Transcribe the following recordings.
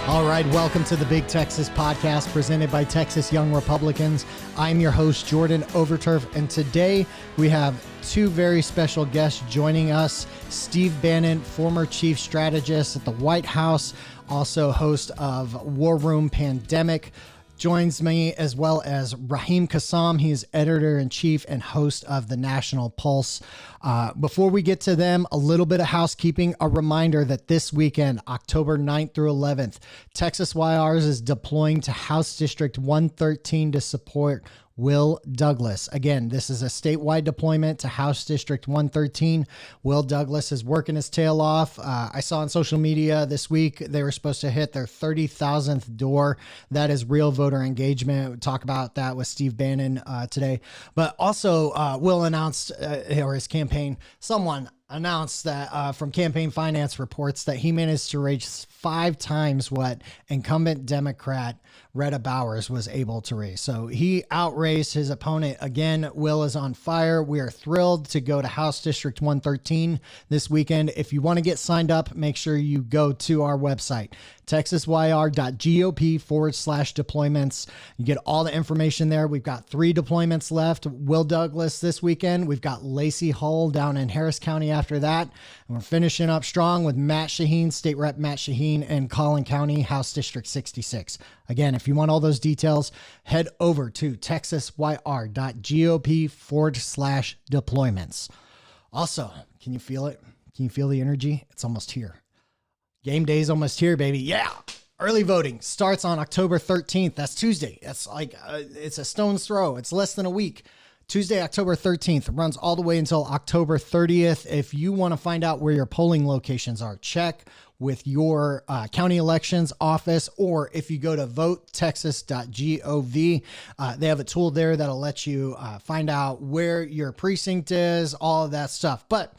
All right, welcome to the Big Texas Podcast presented by Texas Young Republicans. I'm your host, Jordan Overturf, and today we have two very special guests joining us. Steve Bannon, former chief strategist at the White House, also host of War Room Pandemic, joins me, as well as Raheem Kassam. He is editor-in-chief and host of the National Pulse. Before we get to them, a little bit of housekeeping. A reminder that this weekend, October 9th through 11th, Texas YRs is deploying to House District 113 to support Will Douglas. Again, this is a statewide deployment to House District 113. Will Douglas is working his tail off. I saw on social media this week they were supposed to hit their 30,000th door. That is real voter engagement. We'll talk about that with Steve Bannon today. But also, Will announced, or his campaign, someone announced that from campaign finance reports that he managed to raise 5 times what incumbent Democrat Retta Bowers was able to raise. So he outraised his opponent. Again, Will is on fire. We are thrilled to go to House District 113 this weekend. If you want to get signed up, make sure you go to our website, texasyr.gop/deployments. You get all the information there. We've got 3 deployments left. Will Douglas this weekend. We've got Lacey Hull down in Harris County after that. And we're finishing up strong with Matt Shaheen, State Rep Matt Shaheen, and Collin County, House District 66. Again, if you want all those details, head over to texasyr.gop/deployments. Also, can you feel it? Can you feel the energy? It's almost here. Game day is almost here, baby. Yeah. Early voting starts on October 13th. That's Tuesday. That's like, it's a stone's throw. It's less than a week. Tuesday, October 13th, runs all the way until October 30th. If you want to find out where your polling locations are, check with your county elections office, or if you go to votetexas.gov, they have a tool there that'll let you find out where your precinct is, all of that stuff. But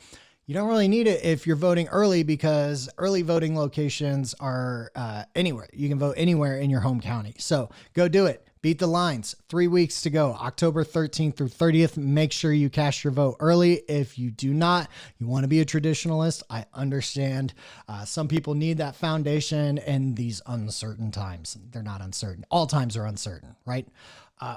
you don't really need it if you're voting early, because early voting locations are anywhere. You can vote anywhere in your home county. So go do it. Beat the lines. 3 weeks to go, October 13th through 30th. Make sure you cast your vote early. If you do not, you want to be a traditionalist, I understand. Some people need that foundation in these uncertain times. They're not uncertain. All times are uncertain, right?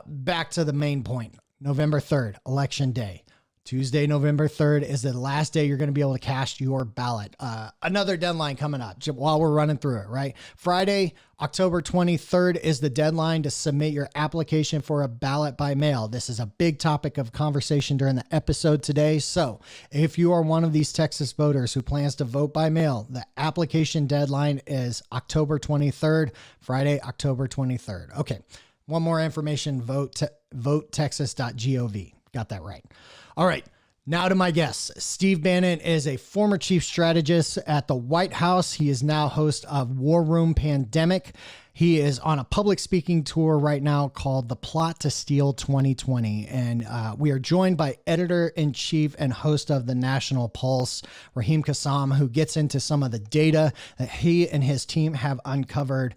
Back to the main point. November 3rd, Election Day. Tuesday, November 3rd is the last day you're going to be able to cast your ballot. Another deadline coming up while we're running through it, right? Friday, October 23rd is the deadline to submit your application for a ballot by mail. This is a big topic of conversation during the episode today. So if you are one of these Texas voters who plans to vote by mail, the application deadline is October 23rd, Friday, October 23rd. Okay. One more information, votetexas.gov. Got that right. All right, now to my guests. Steve Bannon is a former chief strategist at the White House. He is now host of War Room Pandemic. He is on a public speaking tour right now called The Plot to Steal 2020. And we are joined by editor-in-chief and host of the National Pulse, Raheem Kassam, who gets into some of the data that he and his team have uncovered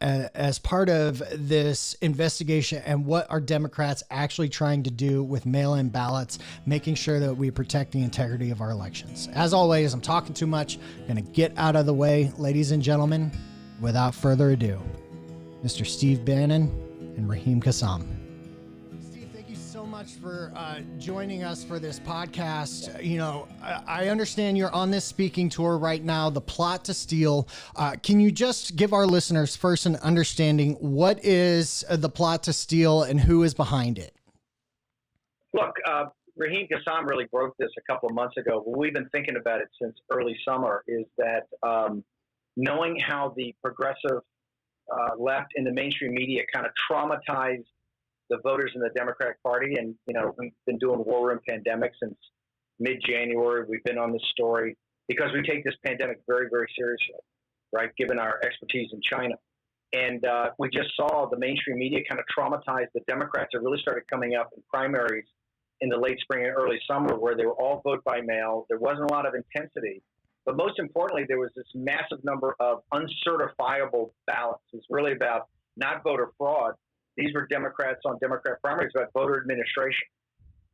as part of this investigation, and what are Democrats actually trying to do with mail-in ballots, making sure that we protect the integrity of our elections. As always, I'm talking too much. I'm going to get out of the way. Ladies and gentlemen, without further ado, Mr. Steve Bannon and Raheem Kassam. Steve, thank you so much for joining us for this podcast. You know, I understand you're on this speaking tour right now, The Plot to Steal. Can you just give our listeners first an understanding, what is The Plot to Steal and who is behind it? Look, Raheem Kassam really broke this a couple of months ago, but we've been thinking about it since early summer, is that knowing how the progressive left in the mainstream media kind of traumatized the voters in the Democratic Party. And, you know, we've been doing War Room Pandemic since mid-January. We've been on this story because we take this pandemic very, very seriously, right, given our expertise in China. And we just saw the mainstream media kind of traumatize the Democrats. It really started coming up in primaries in the late spring and early summer, where they were all vote by mail. There wasn't a lot of intensity. But most importantly, there was this massive number of uncertifiable ballots. It's really about not voter fraud. These were Democrats on Democrat primaries, about voter administration.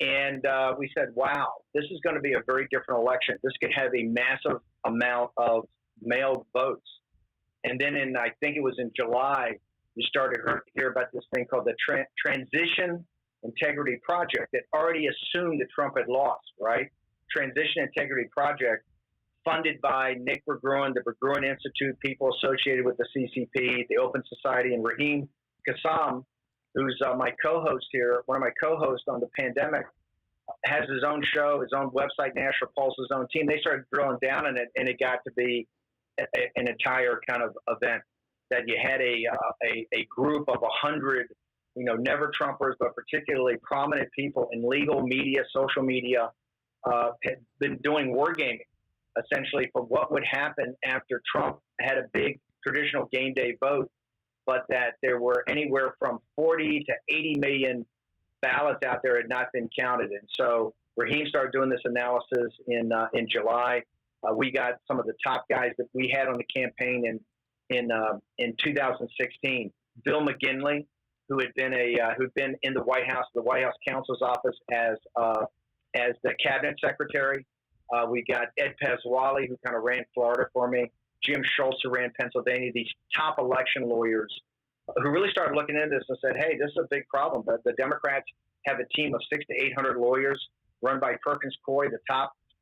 And we said, wow, this is going to be a very different election. This could have a massive amount of mailed votes. And then I think it was in July, you started to hear about this thing called the Transition Integrity Project that already assumed that Trump had lost, right? Transition Integrity Project, funded by Nick Berggruen, the Berggruen Institute, people associated with the CCP, the Open Society, and Raheem Kassam, who's my co-host here, one of my co-hosts on the pandemic, has his own show, his own website, National Pulse, his own team. They started drilling down in it, and it got to be an entire kind of event that you had a group of 100, never Trumpers, but particularly prominent people in legal media, social media, had been doing wargaming, essentially, for what would happen after Trump had a big traditional game day vote, but that there were anywhere from 40 to 80 million ballots out there had not been counted. And so Raheem started doing this analysis in July. We got some of the top guys that we had on the campaign in 2016. Bill McGinley, who'd been in the White House counsel's office as the cabinet secretary. We got Ed Wally, who kind of ran Florida for me. Jim Schultz, who ran Pennsylvania. These top election lawyers who really started looking into this and said, "Hey, this is a big problem." But the Democrats have a team of 600 to 800 lawyers run by Perkins Coie,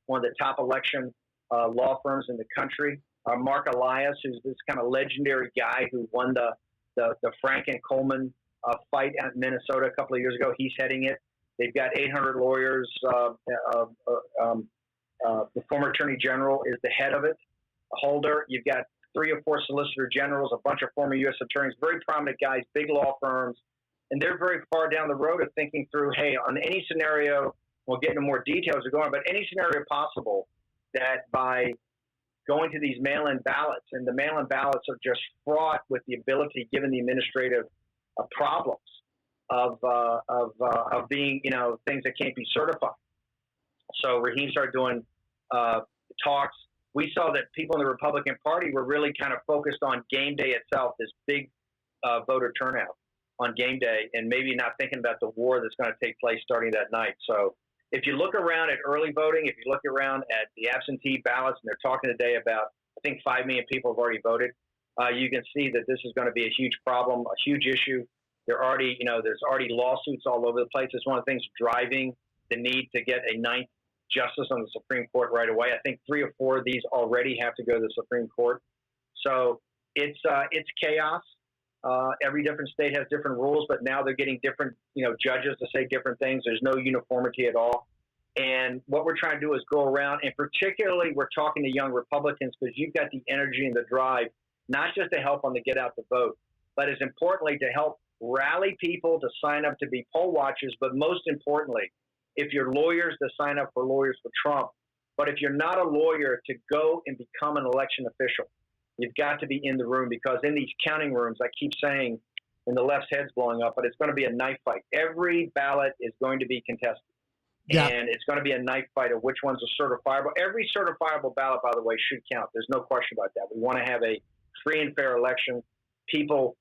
one of the top election law firms in the country. Mark Elias, who's this kind of legendary guy who won the Frank and Coleman fight in Minnesota a couple of years ago. He's heading it. They've got 800 lawyers. The former Attorney General is the head of it. Holder. You've got 3 or 4 Solicitor Generals, a bunch of former U.S. attorneys, very prominent guys, big law firms, and they're very far down the road of thinking through, hey, on any scenario, we'll get into more details as we go on, but any scenario possible that by going to these mail-in ballots, and the mail-in ballots are just fraught with the ability, given the administrative problems of being, things that can't be certified. So Raheem started doing talks. We saw that people in the Republican Party were really kind of focused on game day itself, this big voter turnout on game day, and maybe not thinking about the war that's going to take place starting that night. So if you look around at early voting, if you look around at the absentee ballots, and they're talking today about, I think 5 million people have already voted, you can see that this is going to be a huge problem, a huge issue. There's already lawsuits all over the place. It's one of the things driving the need to get a 9th justice on the Supreme Court right away. I think 3 or 4 of these already have to go to the Supreme Court. So it's chaos. Every different state has different rules, but now they're getting different, judges to say different things. There's no uniformity at all. And what we're trying to do is go around, and particularly we're talking to young Republicans because you've got the energy and the drive, not just to help them to get out the vote, but as importantly to help rally people to sign up to be poll watchers, but most importantly, if you're lawyers, to sign up for Lawyers for Trump. But if you're not a lawyer, to go and become an election official. You've got to be in the room, because in these counting rooms, I keep saying, and the left's head's blowing up, but it's going to be a knife fight. Every ballot is going to be contested. Yeah. And it's going to be a knife fight of which ones are certifiable. Every certifiable ballot, by the way, should count. There's no question about that. We want to have a free and fair election. People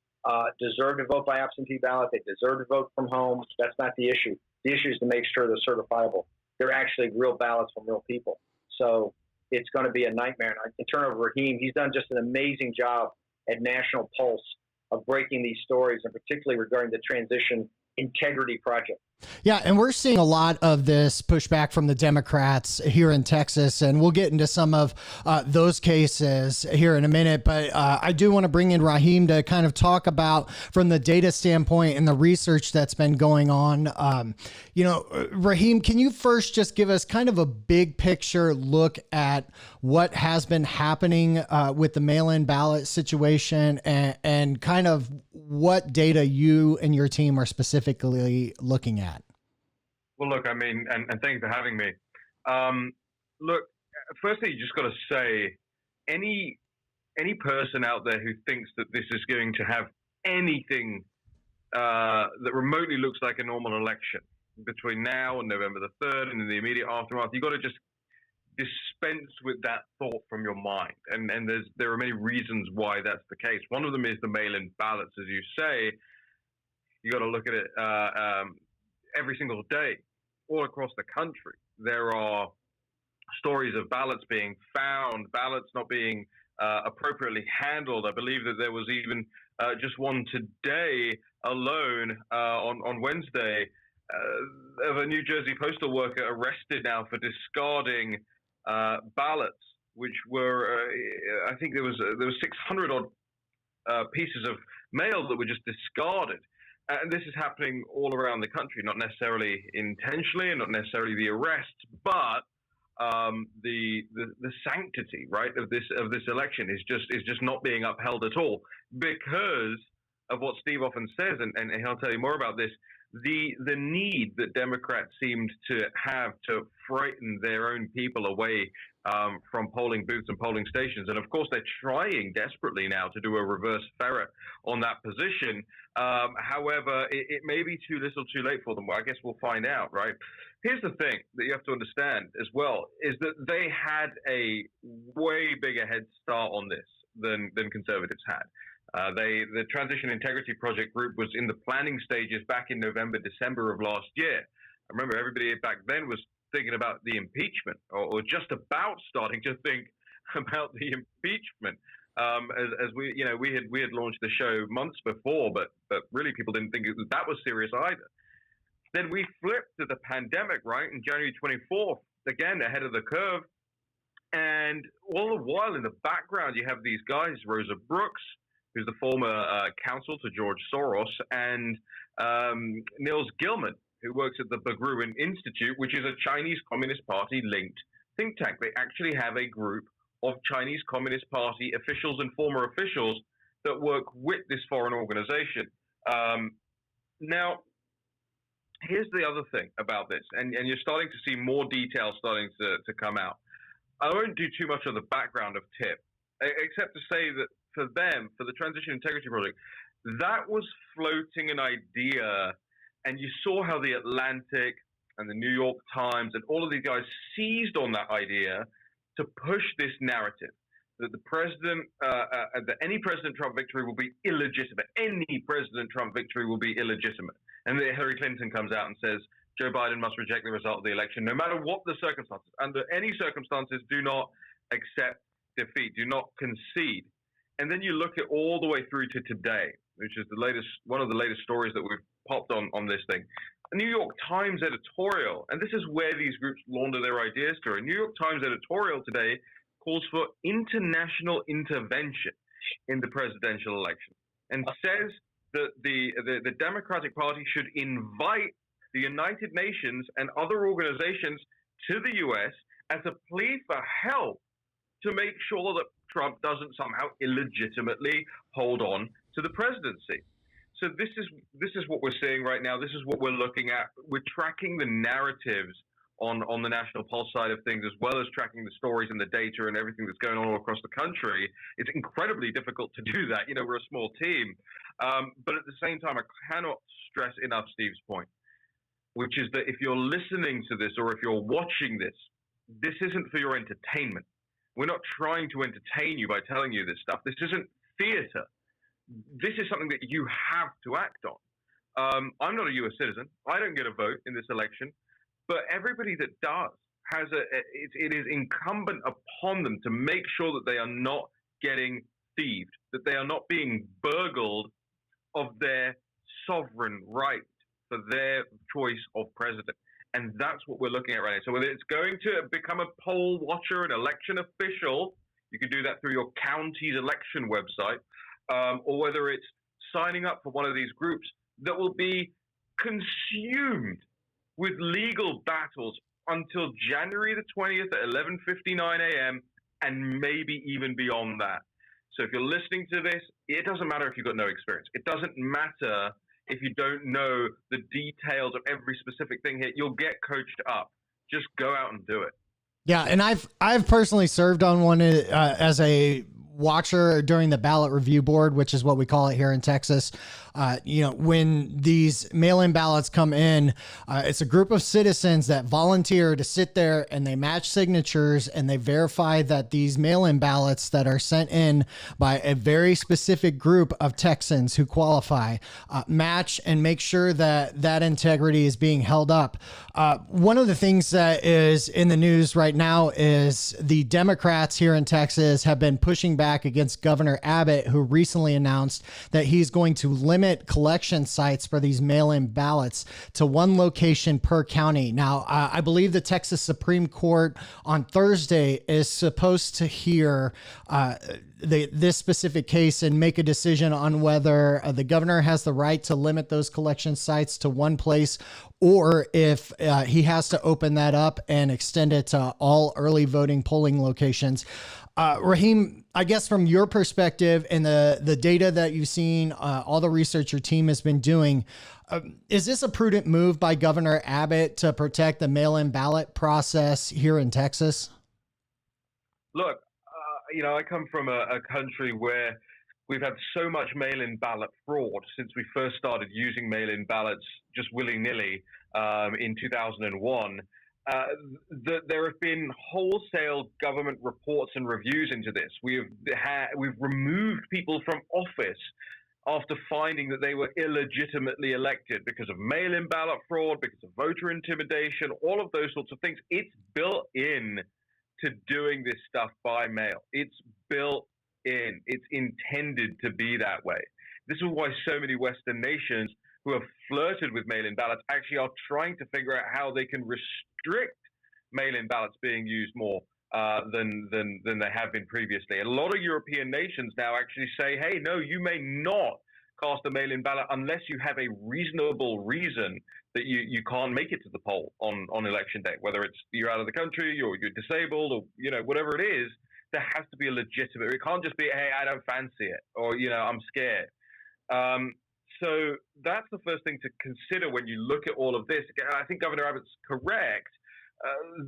deserve to vote by absentee ballot. They deserve to vote from home. That's not the issue. The issue is to make sure they're certifiable. They're actually real ballots from real people. So it's going to be a nightmare. And in turn of Raheem, he's done just an amazing job at National Pulse of breaking these stories, and particularly regarding the Transition Integrity Project. Yeah, and we're seeing a lot of this pushback from the Democrats here in Texas, and we'll get into some of those cases here in a minute. But I do want to bring in Raheem to kind of talk about, from the data standpoint and the research that's been going on. Raheem, can you first just give us kind of a big picture look at what has been happening with the mail-in ballot situation, and kind of what data you and your team are specifically looking at? Well, look, I mean, and thanks for having me. Look, firstly, you just got to say, any person out there who thinks that this is going to have anything that remotely looks like a normal election between now and November the 3rd and in the immediate aftermath, you got to just dispense with that thought from your mind. And there are many reasons why that's the case. One of them is the mail-in ballots, as you say. You got to look at it every single day, all across the country. There are stories of ballots being found, ballots not being appropriately handled. I believe that there was even just one today alone on Wednesday of a New Jersey postal worker arrested now for discarding ballots, which were I think there was 600 odd pieces of mail that were just discarded. And this is happening all around the country, not necessarily intentionally and not necessarily the arrests, but the sanctity, right, of this election is just not being upheld at all because of what Steve often says, and he'll tell you more about this. The need that Democrats seemed to have to frighten their own people away from polling booths and polling stations. And of course, they're trying desperately now to do a reverse ferret on that position. However, it may be too little too late for them. Well, I guess we'll find out, right? Here's the thing that you have to understand as well, is that they had a way bigger head start on this than conservatives had. The Transition Integrity Project group was in the planning stages back in November, December of last year. I remember everybody back then was thinking about the impeachment, or just about starting to think about the impeachment. As we had launched the show months before, but really people didn't think that was serious either. Then we flipped to the pandemic, right, in January 24th, again ahead of the curve, and all the while in the background you have these guys, Rosa Brooks, who's the former counsel to George Soros, and Niels Gilman, who works at the Berggruen Institute, which is a Chinese Communist Party-linked think tank. They actually have a group of Chinese Communist Party officials and former officials that work with this foreign organization. Now, here's the other thing about this, and you're starting to see more details starting to come out. I won't do too much of the background of TIP, except to say that for them, for the Transition Integrity Project, that was floating an idea, and you saw how the Atlantic and the New York Times and all of these guys seized on that idea to push this narrative that the president, that any President Trump victory will be illegitimate. Any President Trump victory will be illegitimate. And then Hillary Clinton comes out and says, Joe Biden must reject the result of the election, no matter what the circumstances. Under any circumstances, do not accept defeat, do not concede. And then you look at all the way through to today, which is one of the latest stories that we've popped on this thing. A New York Times editorial, and this is where these groups launder their ideas to. A New York Times editorial today calls for international intervention in the presidential election and says that the Democratic Party should invite the United Nations and other organizations to the U.S. as a plea for help to make sure that Trump doesn't somehow illegitimately hold on to the presidency. So this is what we're seeing right now. This is what we're looking at. We're tracking the narratives on the National Pulse side of things, as well as tracking the stories and the data and everything that's going on all across the country. It's incredibly difficult to do that. You know, we're a small team. But at the same time, I cannot stress enough Steve's point, which is that if you're listening to this or if you're watching this, this isn't for your entertainment. We're not trying to entertain you by telling you this stuff. This isn't theater. This is something that you have to act on. I'm not a U.S. citizen. I don't get a vote in this election. But everybody that does has it is incumbent upon them to make sure that they are not getting thieved, that they are not being burgled of their sovereign right for their choice of president. And that's what we're looking at right now. So whether it's going to become a poll watcher, an election official, you can do that through your county's election website, or whether it's signing up for one of these groups that will be consumed with legal battles until January the 20th at 11:59 a.m. and maybe even beyond that. So if you're listening to this, it doesn't matter if you've got no experience. It doesn't matter if you don't know the details of every specific thing here. You'll get coached up. Just go out and do it. Yeah, and I've personally served on one as a watcher during the ballot review board, which is what we call it here in Texas. When these mail-in ballots come in, it's a group of citizens that volunteer to sit there and they match signatures and they verify that these mail-in ballots that are sent in by a very specific group of Texans who qualify match and make sure that that integrity is being held up. One of the things that is in the news right now is the Democrats here in Texas have been pushing back against Governor Abbott, who recently announced that he's going to limit collection sites for these mail-in ballots to one location per county. Now, I believe the Texas Supreme Court on Thursday is supposed to hear this specific case and make a decision on whether the governor has the right to limit those collection sites to one place, or if he has to open that up and extend it to all early voting polling locations. Raheem, I guess from your perspective and the data that you've seen, all the research your team has been doing, is this a prudent move by Governor Abbott to protect the mail-in ballot process here in Texas? Look, I come from a country where we've had so much mail-in ballot fraud since we first started using mail-in ballots just willy-nilly in 2001. That there have been wholesale government reports and reviews into this. We've removed people from office after finding that they were illegitimately elected because of mail-in ballot fraud, because of voter intimidation, all of those sorts of things. It's built in to doing this stuff by mail. It's built in. It's intended to be that way. This is why so many Western nations who have flirted with mail-in ballots actually are trying to figure out how they can restrict mail-in ballots being used more than they have been previously. A lot of European nations now actually say, hey, no, you may not cast a mail-in ballot unless you have a reasonable reason that you can't make it to the poll on election day, whether it's you're out of the country or you're disabled or, whatever it is. There has to be a legitimate, it can't just be, hey, I don't fancy it, or, I'm scared. So that's the first thing to consider when you look at all of this. I think Governor Abbott's correct.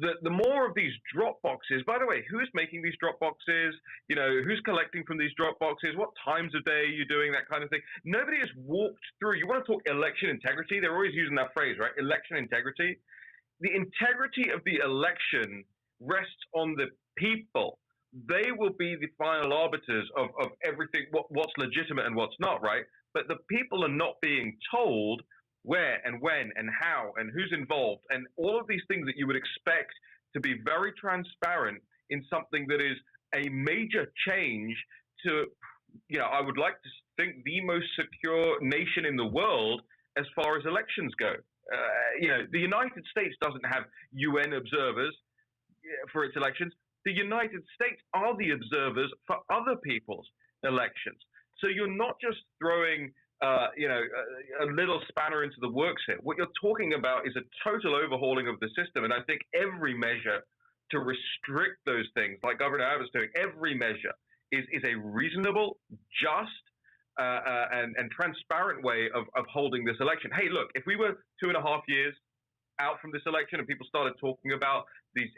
The more of these drop boxes, by the way, who's making these drop boxes? Who's collecting from these drop boxes? What times of day are you doing that kind of thing? Nobody has walked through. You want to talk election integrity? They're always using that phrase, right? Election integrity. The integrity of the election rests on the people. They will be the final arbiters of everything, what's legitimate and what's not, right? But the people are not being told where and when and how and who's involved and all of these things that you would expect to be very transparent in something that is a major change to, I would like to think the most secure nation in the world as far as elections go. The United States doesn't have UN observers for its elections. The United States are the observers for other people's elections. So you're not just throwing, a little spanner into the works here. What you're talking about is a total overhauling of the system. And I think every measure to restrict those things, like Governor Abbott's doing, every measure is a reasonable, just, and transparent way of holding this election. Hey, look, if we were 2.5 years out from this election and people started talking about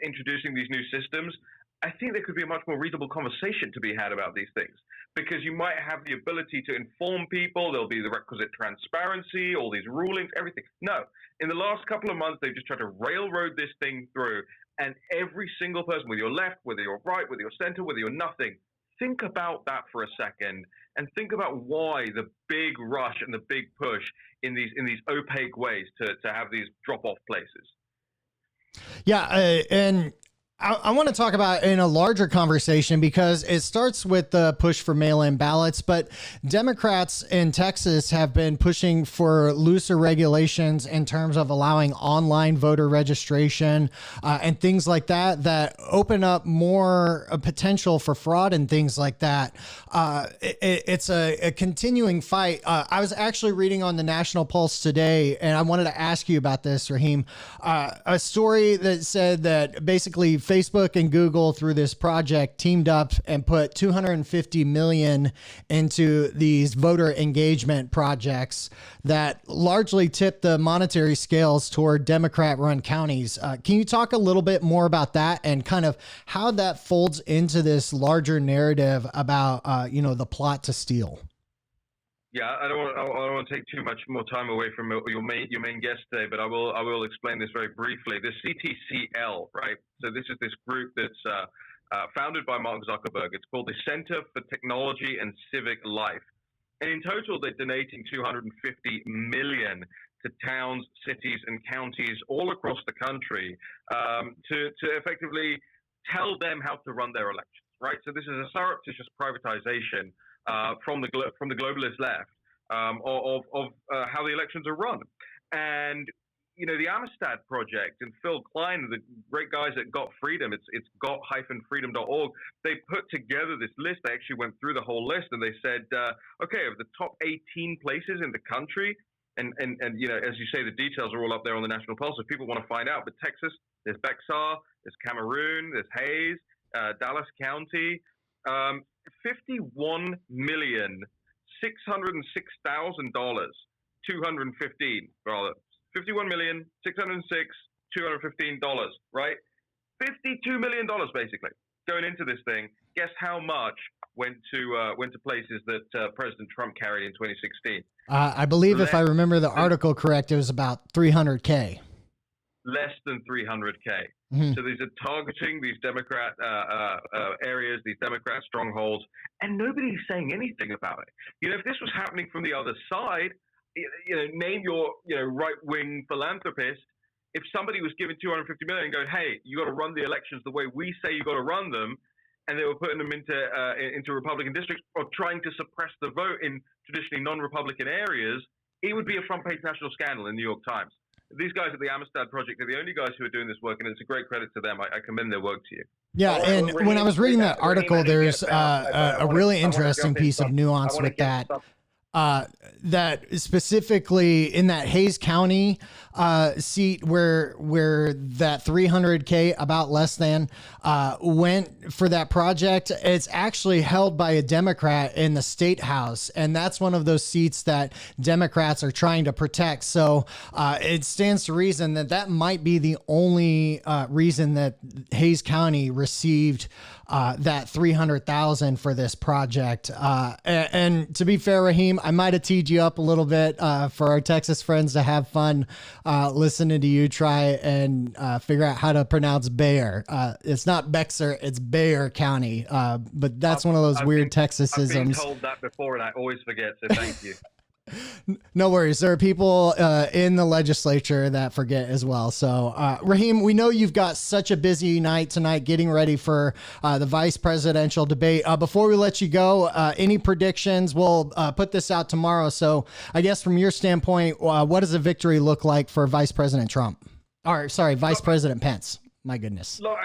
introducing these new systems, I think there could be a much more reasonable conversation to be had about these things, because you might have the ability to inform people. There'll be the requisite transparency, all these rulings, everything. No, in the last couple of months, they've just tried to railroad this thing through, and every single person, whether you're left, whether you're right, whether you're center, whether you're nothing, think about that for a second and think about why the big rush and the big push in these opaque ways to have these drop-off places. Yeah, and I want to talk about in a larger conversation, because it starts with the push for mail-in ballots, but Democrats in Texas have been pushing for looser regulations in terms of allowing online voter registration and things like that open up more potential for fraud and things like that. It's a continuing fight. I was actually reading on the National Pulse today, and I wanted to ask you about this, Raheem, a story that said that basically Facebook and Google, through this project, teamed up and put $250 million into these voter engagement projects that largely tipped the monetary scales toward Democrat-run counties. Can you talk a little bit more about that and kind of how that folds into this larger narrative about, the plot to steal? Yeah, I don't want to take too much more time away from your main guest today, but I will explain this very briefly. The CTCL, right? So this is this group that's founded by Mark Zuckerberg. It's called the Center for Technology and Civic Life, and in total, they're donating 250 million to towns, cities, and counties all across the country to effectively tell them how to run their elections. Right. So this is a surreptitious privatization from the globalist left of how the elections are run. And the Amistad Project and Phil Klein, the great guys at Got Freedom, it's got-freedom.org. They put together this list. They actually went through the whole list and they said, okay, of the top 18 places in the country, and as you say, the details are all up there on the National Pulse if people want to find out. But Texas, there's Bexar, there's Cameroon, there's Hayes, Dallas County, 51,606,000 $215, brother. $51,606,215, right? $52 million basically going into this thing. Guess how much went to places that President Trump carried in 2016? I believe, if I remember the article correct, it was about 300K. Less than 300K. Mm-hmm. So these are targeting these Democrat areas, these Democrat strongholds, and nobody's saying anything about it. If this was happening from the other side, name your right-wing philanthropist. If somebody was given 250 million and going, hey, you got to run the elections the way we say you got to run them, and they were putting them into Republican districts or trying to suppress the vote in traditionally non-Republican areas, it would be a front-page national scandal in the New York Times. These guys at the Amistad Project are the only guys who are doing this work, and it's a great credit to them. I commend their work to you. Yeah, and when I was reading that article, there's a really interesting piece of nuance with that. That specifically in that Hayes County seat where that 300K, about less than, went for that project, it's actually held by a Democrat in the state house. And that's one of those seats that Democrats are trying to protect. So it stands to reason that might be the only reason that Hayes County received that 300,000 for this project. And to be fair, Raheem, I might have teed you up a little bit for our Texas friends to have fun listening to you try and figure out how to pronounce Bayer. It's not Bexar, it's Bayer County. But that's one of those weird Texasisms. I've been told that before and I always forget, so thank you. No worries. There are people in the legislature that forget as well. So, Raheem, we know you've got such a busy night tonight getting ready for the vice presidential debate. Before we let you go, any predictions? We'll put this out tomorrow. So I guess from your standpoint, what does a victory look like for Vice President Trump? Or sorry, Vice President Pence. My goodness. Look,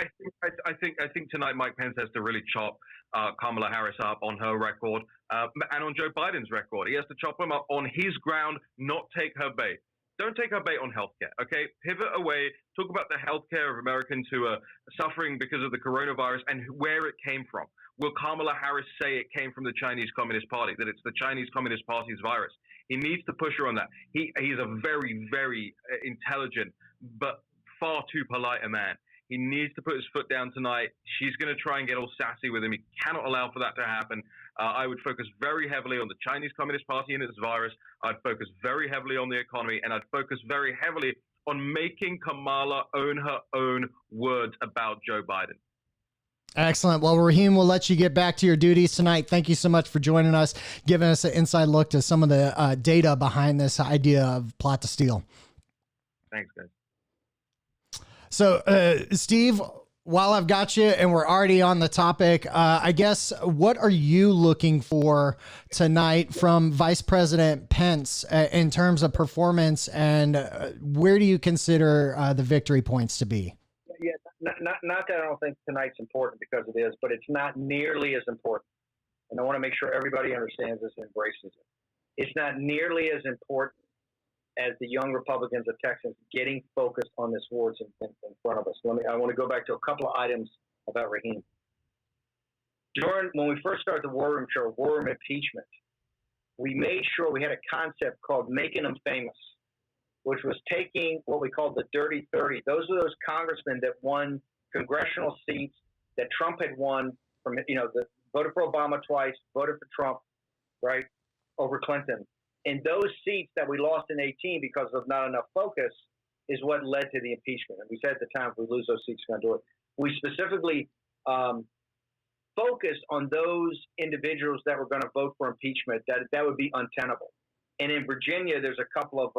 I think tonight Mike Pence has to really chop Kamala Harris up on her record and on Joe Biden's record. He has to chop him up on his ground, not take her bait. Don't take her bait on healthcare, okay? Pivot away. Talk about the healthcare of Americans who are suffering because of the coronavirus and where it came from. Will Kamala Harris say it came from the Chinese Communist Party, that it's the Chinese Communist Party's virus? He needs to push her on that. He's a very, very intelligent but far too polite a man. He needs to put his foot down tonight. She's going to try and get all sassy with him. He cannot allow for that to happen. I would focus very heavily on the Chinese Communist Party and its virus. I'd focus very heavily on the economy, and I'd focus very heavily on making Kamala own her own words about Joe Biden. Excellent. Well, Raheem, we'll let you get back to your duties tonight. Thank you so much for joining us, giving us an inside look to some of the data behind this idea of plot to steal. Thanks, guys. So, Steve, while I've got you and we're already on the topic, I guess, what are you looking for tonight from Vice President Pence in terms of performance, and where do you consider the victory points to be? Yeah, not that I don't think tonight's important, because it is, but it's not nearly as important. And I want to make sure everybody understands this and embraces it. It's not nearly as important as the young Republicans of Texas getting focused on this war in front of us. I want to go back to a couple of items about Raheem. When we first started the War Room show, War Room Impeachment, we made sure we had a concept called Making Them Famous, which was taking what we called the Dirty 30. Those are those congressmen that won congressional seats that Trump had won from, that voted for Obama twice, voted for Trump, right? over Clinton. And those seats that we lost in 18 because of not enough focus is what led to the impeachment. And we said at the time, if we lose those seats, we're going to do it. We specifically focused on those individuals that were going to vote for impeachment, that would be untenable. And in Virginia, there's a couple of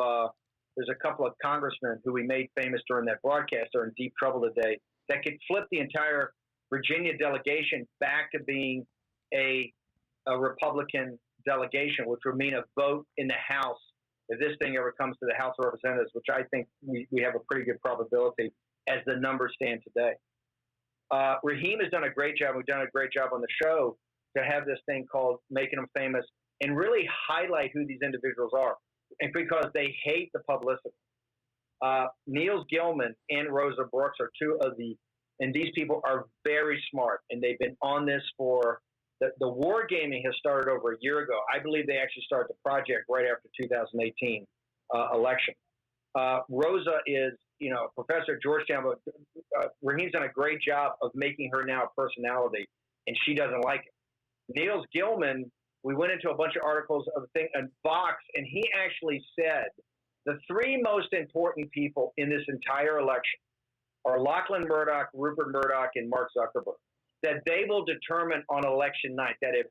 congressmen who we made famous during that broadcast are in deep trouble today that could flip the entire Virginia delegation back to being a Republican delegation, which would mean a vote in the House if this thing ever comes to the House of Representatives, which I think we have a pretty good probability as the numbers stand today. Raheem has done a great job. We've done a great job on the show to have this thing called Making Them Famous and really highlight who these individuals are, and because they hate the publicity. Niels Gilman and Rosa Brooks are two of the, and these people are very smart, and they've been on this for, the war gaming has started over a year ago. I believe they actually started the project right after 2018 election. Rosa is, a professor at Georgetown, but Raheem's done a great job of making her now a personality, and she doesn't like it. Niels Gilman, we went into a bunch of articles of thing on Vox, and he actually said the three most important people in this entire election are Lachlan Murdoch, Rupert Murdoch, and Mark Zuckerberg, that they will determine on election night, that if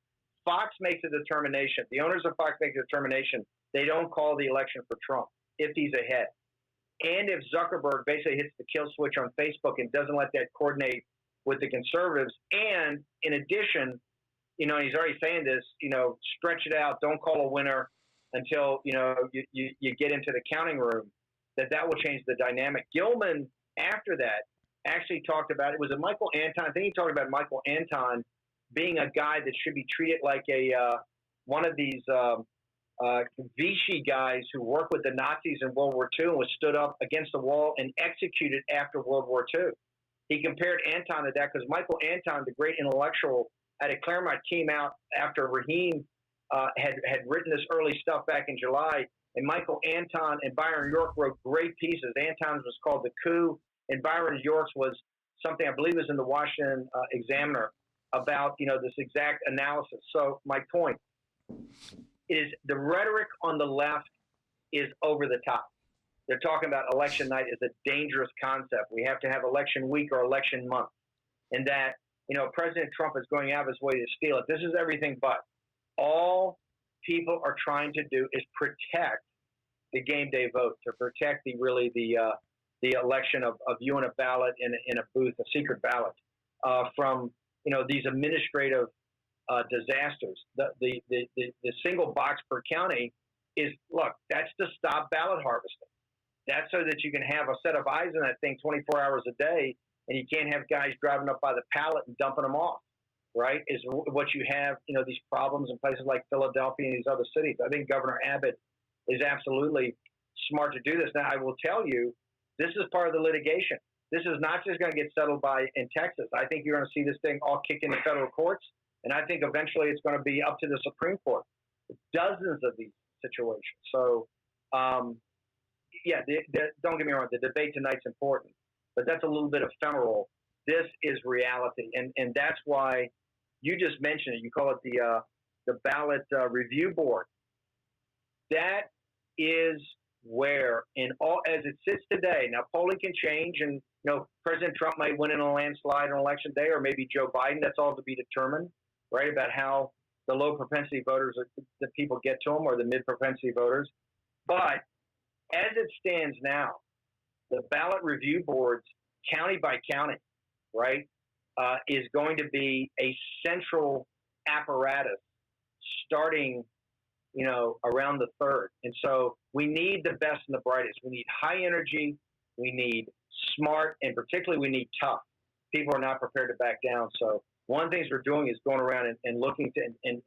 Fox makes a determination, the owners of Fox make a determination, they don't call the election for Trump if he's ahead. And if Zuckerberg basically hits the kill switch on Facebook and doesn't let that coordinate with the conservatives, and in addition, he's already saying this, stretch it out, don't call a winner until, you get into the counting room, that will change the dynamic. Gilman, after that, actually talked about, it was a Michael Anton, I think he talked about Michael Anton being a guy that should be treated like one of these Vichy guys who worked with the Nazis in World War II and was stood up against the wall and executed after World War II. He compared Anton to that because Michael Anton, the great intellectual out of Claremont, came out after Raheem had written this early stuff back in July, and Michael Anton and Byron York wrote great pieces. Anton's was called The Coup, and Byron York's was something I believe was in the Washington Examiner about this exact analysis. So my point is the rhetoric on the left is over the top. They're talking about election night is a dangerous concept. We have to have election week or election month, and that President Trump is going out of his way to steal it. This is everything but. All people are trying to do is protect the game day vote, to protect the election of you in a ballot in a booth, a secret ballot, from these administrative disasters. The single box per county that's to stop ballot harvesting. That's so that you can have a set of eyes on that thing 24 hours a day, and you can't have guys driving up by the pallet and dumping them off, right? Is what you have, these problems in places like Philadelphia and these other cities. I think Governor Abbott is absolutely smart to do this. Now, I will tell you, this is part of the litigation. This is not just going to get settled in Texas. I think you're going to see this thing all kicked into federal courts, and I think eventually it's going to be up to the Supreme Court. Dozens of these situations. So, don't get me wrong, the debate tonight's important, but that's a little bit ephemeral. This is reality, and that's why you just mentioned it. You call it the ballot review board. That is where, as it sits today, now polling can change, and President Trump might win in a landslide on election day, or maybe Joe Biden. That's all to be determined, right? About how the low propensity voters that people get to them, or the mid propensity voters. But as it stands now, the ballot review boards, county by county, right, is going to be a central apparatus starting, around the 3rd. And so we need the best and the brightest. We need high energy. We need smart, and particularly we need tough. People are not prepared to back down. So one of the things we're doing is going around and looking to and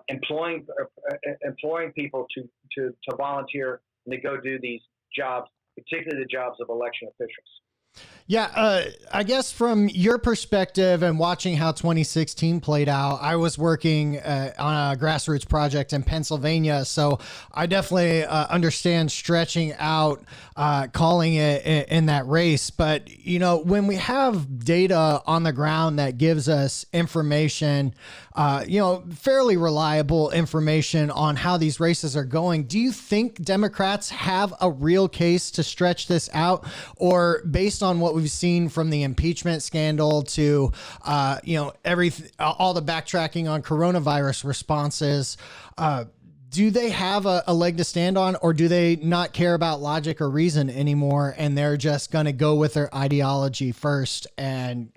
employing people to volunteer and to go do these jobs, particularly the jobs of election officials. Yeah, I guess from your perspective and watching how 2016 played out, I was working on a grassroots project in Pennsylvania, so I definitely understand stretching out, calling it in that race. But, when we have data on the ground that gives us information fairly reliable information on how these races are going. Do you think Democrats have a real case to stretch this out, or based on what we've seen from the impeachment scandal to, all the backtracking on coronavirus responses, do they have a leg to stand on, or do they not care about logic or reason anymore, and they're just going to go with their ideology first and,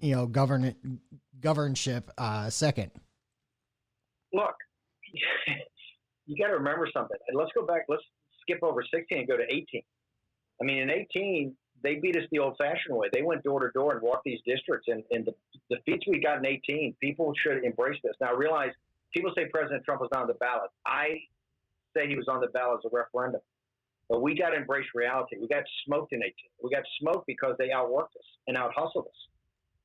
governorship second? Look, you got to remember something. And let's go back. Let's skip over 16 and go to 18. I mean, in 18, they beat us the old-fashioned way. They went door to door and walked these districts. And the defeats we got in 18, people should embrace this. Now, realize people say President Trump was not on the ballot. I say he was on the ballot as a referendum. But we got to embrace reality. We got smoked in 18. We got smoked because they outworked us and out-hustled us.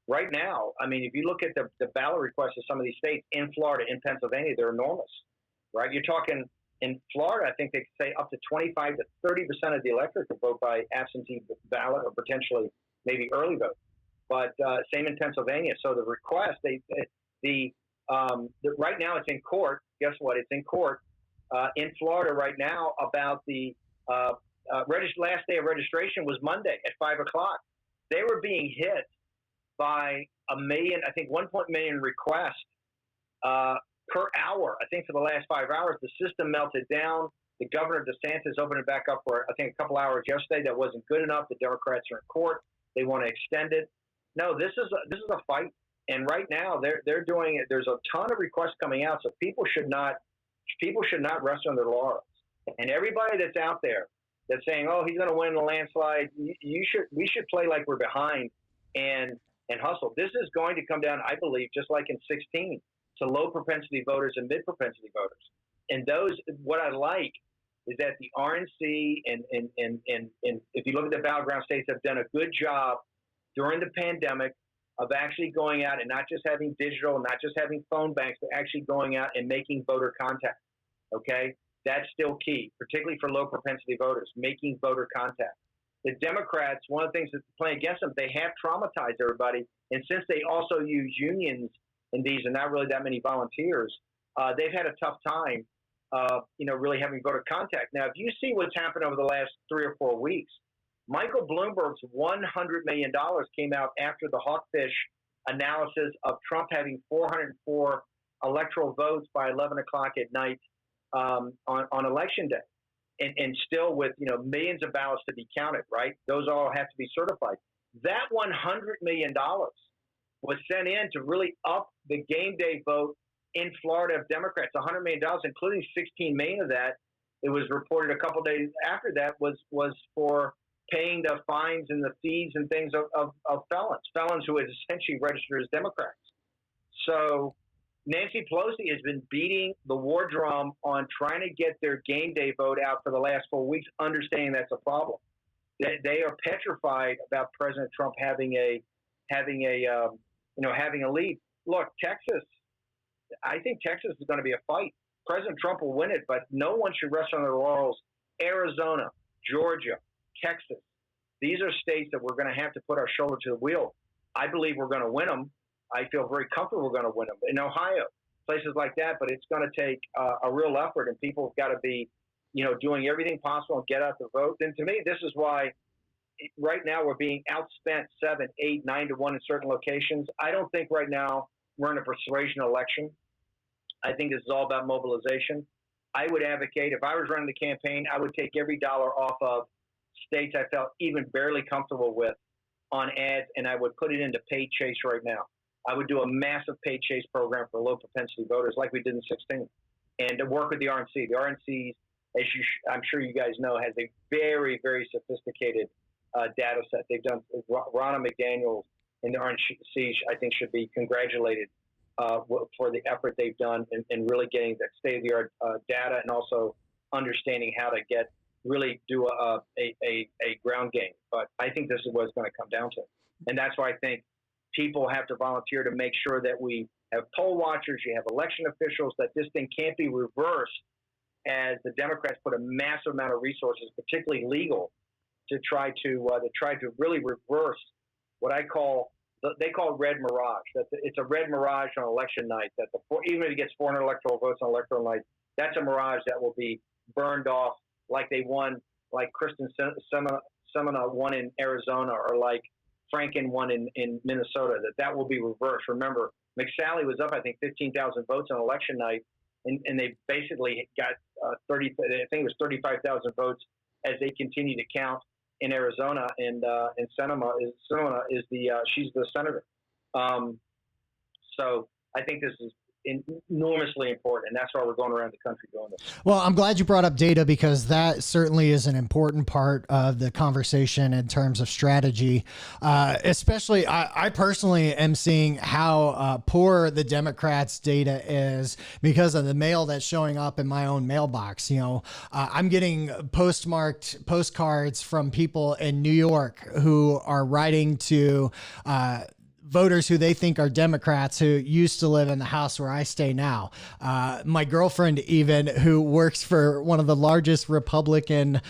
Right now, I mean, if you look at the ballot requests of some of these states, in Florida, in Pennsylvania, they're enormous, right? You're talking in Florida, I think they could say up to 25 to 30% of the electorate could vote by absentee ballot or potentially maybe early vote. But same in Pennsylvania. So the request, right now it's in court. Guess what? It's in court in Florida right now about the last day of registration was Monday at 5 o'clock. They were being hit by a million, I think 1 million requests per hour. I think for the last 5 hours, the system melted down. The governor DeSantis opened it back up for, I think, a couple hours yesterday. That wasn't good enough. The Democrats are in court. They want to extend it. No, this is a fight. And right now they're doing it. There's a ton of requests coming out. So people should not rest on their laurels. And everybody that's out there that's saying, oh, he's going to win the landslide, we should play like we're behind and hustle. This is going to come down, I believe, just like in 16, to low propensity voters and mid propensity voters. And those, what I like is that the RNC and if you look at the battleground states, have done a good job during the pandemic of actually going out and not just having digital, not just having phone banks, but actually going out and making voter contact. Okay, that's still key, particularly for low propensity voters, making voter contact. The Democrats, one of the things that's playing against them, they have traumatized everybody. And since they also use unions in these and not really that many volunteers, they've had a tough time, really having voter contact. Now, if you see what's happened over the last 3 or 4 weeks, Michael Bloomberg's $100 million came out after the Hawkfish analysis of Trump having 404 electoral votes by 11 o'clock at night on Election Day. And still with, millions of ballots to be counted, right? Those all have to be certified. That $100 million was sent in to really up the game day vote in Florida of Democrats. $100 million, including 16 million of that, it was reported a couple days after that, was for paying the fines and the fees and things of felons who had essentially registered as Democrats. So Nancy Pelosi has been beating the war drum on trying to get their game day vote out for the last 4 weeks, understanding that's a problem. They are petrified about President Trump having a lead. Look, Texas, I think Texas is going to be a fight. President Trump will win it, but no one should rest on their laurels. Arizona, Georgia, Texas, these are states that we're going to have to put our shoulder to the wheel. I believe we're going to win them. I feel very comfortable we're going to win them. In Ohio, places like that, but it's going to take a real effort, and people have got to be, doing everything possible and get out the vote. And to me, this is why right now we're being outspent 7, 8, 9 to 1 in certain locations. I don't think right now we're in a persuasion election. I think this is all about mobilization. I would advocate, if I was running the campaign, I would take every dollar off of states I felt even barely comfortable with on ads, and I would put it into paid chase right now. I would do a massive paid chase program for low propensity voters like we did in 16, and to work with the RNC. The RNC, as I'm sure you guys know, has a very, very sophisticated data set. They've done, Ronna McDaniel and the RNC, I think, should be congratulated for the effort they've done in really getting that state-of-the-art data and also understanding how to really do a ground game. But I think this is what it's going to come down to. And that's why I think people have to volunteer to make sure that we have poll watchers, you have election officials, that this thing can't be reversed as the Democrats put a massive amount of resources, particularly legal, to try to really reverse what I call they call it red mirage. It's a red mirage on election night. Even if it gets 400 electoral votes on electoral night, that's a mirage that will be burned off like they won, like Kristen Semina won in Arizona, or like Franken won in Minnesota. That will be reversed. Remember, McSally was up, I think, 15,000 votes on election night, and they basically got 30. I think it was 35,000 votes as they continue to count in Arizona, and Semina is she's the senator. So I think this is enormously important, and that's why we're going around the country doing this. Well, I'm glad you brought up data, because that certainly is an important part of the conversation in terms of strategy. Especially, I personally am seeing how poor the Democrats' data is because of the mail that's showing up in my own mailbox. I'm getting postmarked postcards from people in New York who are writing to voters who they think are Democrats who used to live in the house where I stay now. My girlfriend, even, who works for one of the largest Republican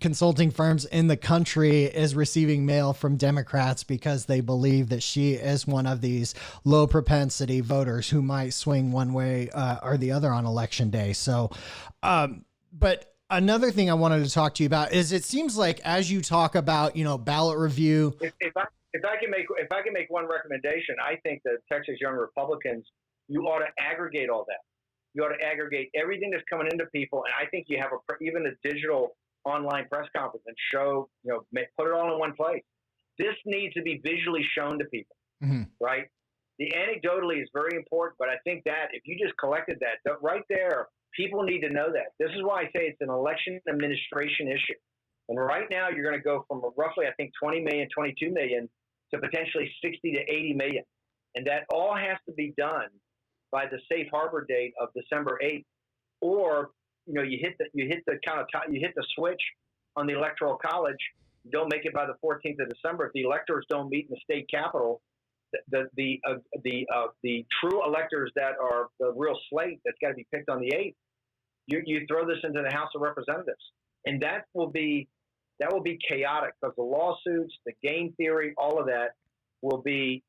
consulting firms in the country, is receiving mail from Democrats because they believe that she is one of these low propensity voters who might swing one way or the other on election day. So, but another thing I wanted to talk to you about is, it seems like as you talk about, ballot review. If I can make one recommendation, I think that Texas Young Republicans, you ought to aggregate all that. You ought to aggregate everything that's coming into people, and I think you have even a digital online press conference and show, put it all in one place. This needs to be visually shown to people, right? The anecdotally is very important, but I think that if you just collected that right there, people need to know that. This is why I say it's an election administration issue. And right now, you're going to go from roughly, I think, 20 million, 22 million to potentially 60 to 80 million. And that all has to be done by the safe harbor date of December 8th. Or, you hit the switch on the Electoral College. You don't make it by the 14th of December. If the electors don't meet in the state capitol, the true electors that are the real slate that's got to be picked on the 8th, you throw this into the House of Representatives. And that will be chaotic, because the lawsuits, the game theory, all of that will be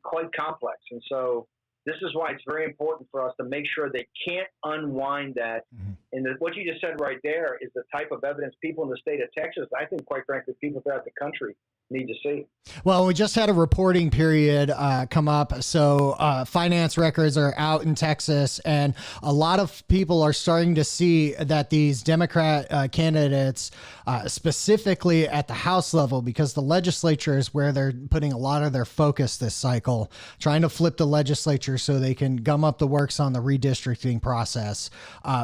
quite complex. And so this is why it's very important for us to make sure they can't unwind that. And what you just said right there is the type of evidence people in the state of Texas, I think, quite frankly, people throughout the country need to see. Well, we just had a reporting period come up. So finance records are out in Texas, and a lot of people are starting to see that these Democrat candidates, specifically at the House level, because the legislature is where they're putting a lot of their focus this cycle, trying to flip the legislature so they can gum up the works on the redistricting process,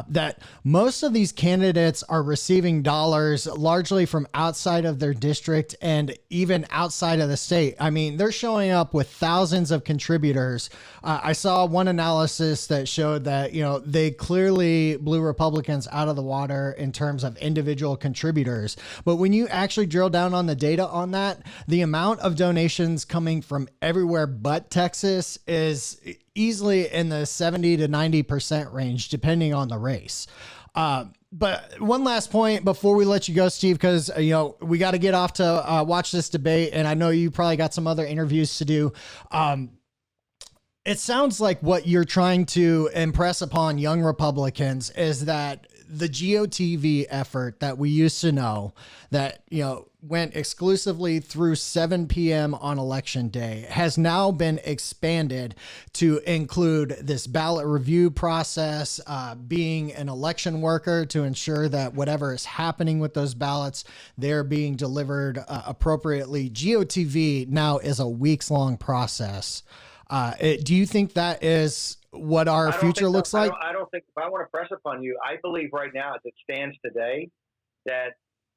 that most of these candidates are receiving dollars largely from outside of their district and even outside of the state. I mean, they're showing up with thousands of contributors. I saw one analysis that showed that, they clearly blew Republicans out of the water in terms of individual contributors. But when you actually drill down on the data on that, the amount of donations coming from everywhere but Texas is easily in the 70 to 90% range, depending on the race. But one last point before we let you go, Steve, because, we got to get off to watch this debate. And I know you probably got some other interviews to do. It sounds like what you're trying to impress upon young Republicans is that the GOTV effort that we used to know that, went exclusively through 7 p.m. on election day has now been expanded to include this ballot review process, being an election worker to ensure that whatever is happening with those ballots, they're being delivered appropriately. GOTV now is a weeks-long process. Do you think that is what our future looks like? I don't think, if I want to press upon you, I believe right now, as it stands today, that,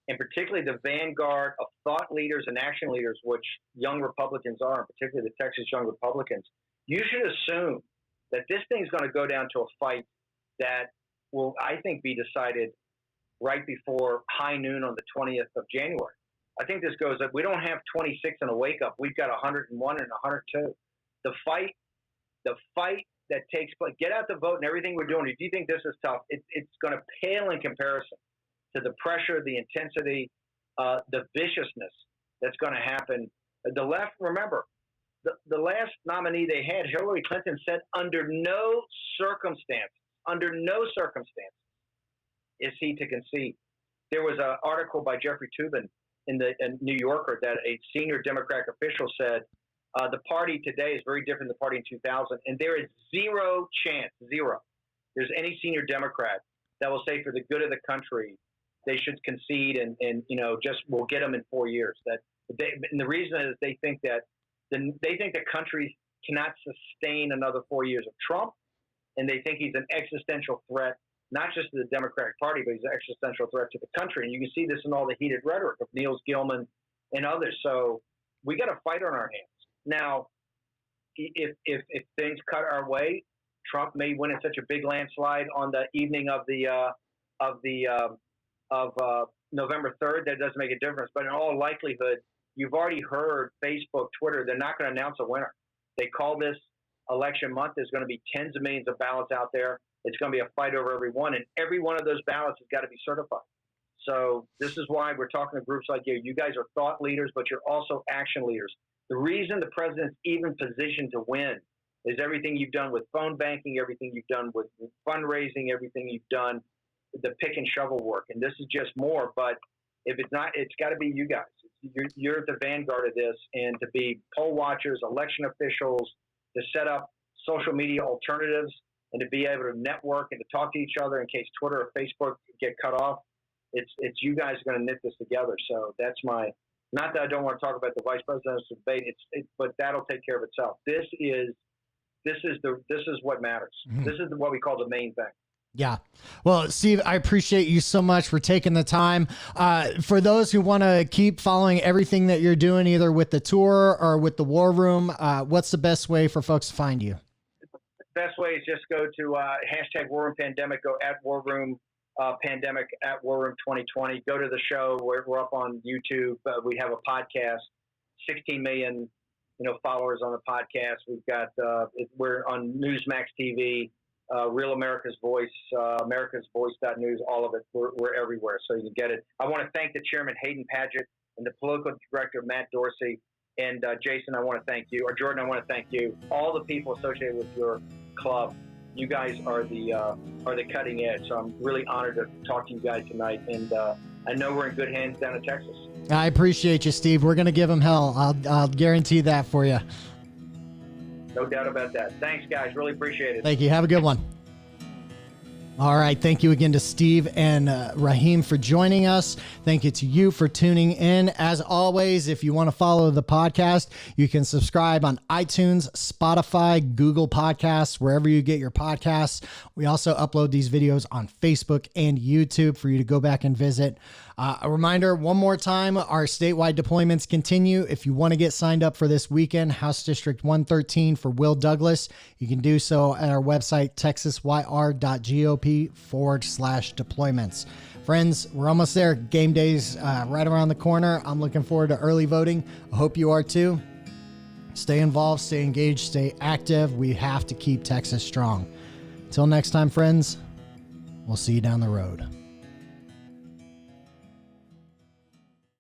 and particularly the vanguard of thought leaders and action leaders, which young Republicans are, and particularly the Texas Young Republicans, you should assume that this thing's going to go down to a fight that will, I think, be decided right before high noon on the 20th of January. I think this goes up. We don't have 26 in a wake-up. We've got 101 and 102. The fight that takes place, get out the vote and everything we're doing. If you think this is tough, it's going to pale in comparison to the pressure, the intensity, the viciousness that's going to happen. The left, remember, the last nominee they had, Hillary Clinton, said under no circumstances, is he to concede. There was an article by Jeffrey Toobin in the New Yorker that a senior Democratic official said the party today is very different than the party in 2000, and there is zero chance, there's any senior Democrat that will say for the good of the country they should concede and just we'll get them in 4 years. And the reason is they think the country cannot sustain another 4 years of Trump, and they think he's an existential threat, not just to the Democratic Party, but he's an existential threat to the country. And you can see this in all the heated rhetoric of Niels Gilman and others. So we got a fight on our hands. Now, if things cut our way, Trump may win in such a big landslide on the evening of November 3rd that it doesn't make a difference. But in all likelihood, you've already heard Facebook, Twitter, they're not going to announce a winner. They call this election month. There's going to be tens of millions of ballots out there. It's going to be a fight over every one, and every one of those ballots has got to be certified. So this is why we're talking to groups like you. You guys are thought leaders, but you're also action leaders. The reason the president's even positioned to win is everything you've done with phone banking, everything you've done with fundraising, everything you've done, the pick and shovel work. And this is just more, but if it's not, it's got to be you guys. You're at the vanguard of this, and to be poll watchers, election officials, to set up social media alternatives, and to be able to network and to talk to each other in case Twitter or Facebook get cut off. It's you guys are going to knit this together. So that's not that I don't want to talk about the vice presidential debate, but that'll take care of itself. This is what matters. Mm-hmm. This is what we call the main thing. Yeah. Well, Steve, I appreciate you so much for taking the time. For those who want to keep following everything that you're doing, either with the tour or with the War Room, what's the best way for folks to find you? Best way is just go to hashtag War Room Pandemic, go at War Room Pandemic, at War Room 2020. Go to the show. We're up on YouTube. We have a podcast, 16 million followers on the podcast. We've got we're on Newsmax TV, Real America's Voice, AmericasVoice.news, all of it. We're everywhere, so you can get it. I want to thank the chairman, Hayden Paget, and the political director, Matt Dorsey. And Jason, I want to thank you. Or Jordan, I want to thank you. All the people associated with your club. You guys are the cutting edge. So I'm really honored to talk to you guys tonight. And I know we're in good hands down in Texas. I appreciate you, Steve. We're going to give them hell. I'll guarantee that for you. No doubt about that. Thanks, guys. Really appreciate it. Thank you. Have a good one. All right. Thank you again to Steve and Raheem for joining us. Thank you to you for tuning in. As always, if you want to follow the podcast, you can subscribe on iTunes, Spotify, Google Podcasts, wherever you get your podcasts. We also upload these videos on Facebook and YouTube for you to go back and visit. A reminder, one more time, our statewide deployments continue. If you want to get signed up for this weekend, House District 113 for Will Douglas, you can do so at our website, texasyr.gop/deployments. Friends, we're almost there. Game day's right around the corner. I'm looking forward to early voting. I hope you are too. Stay involved, stay engaged, stay active. We have to keep Texas strong. Until next time, friends, we'll see you down the road.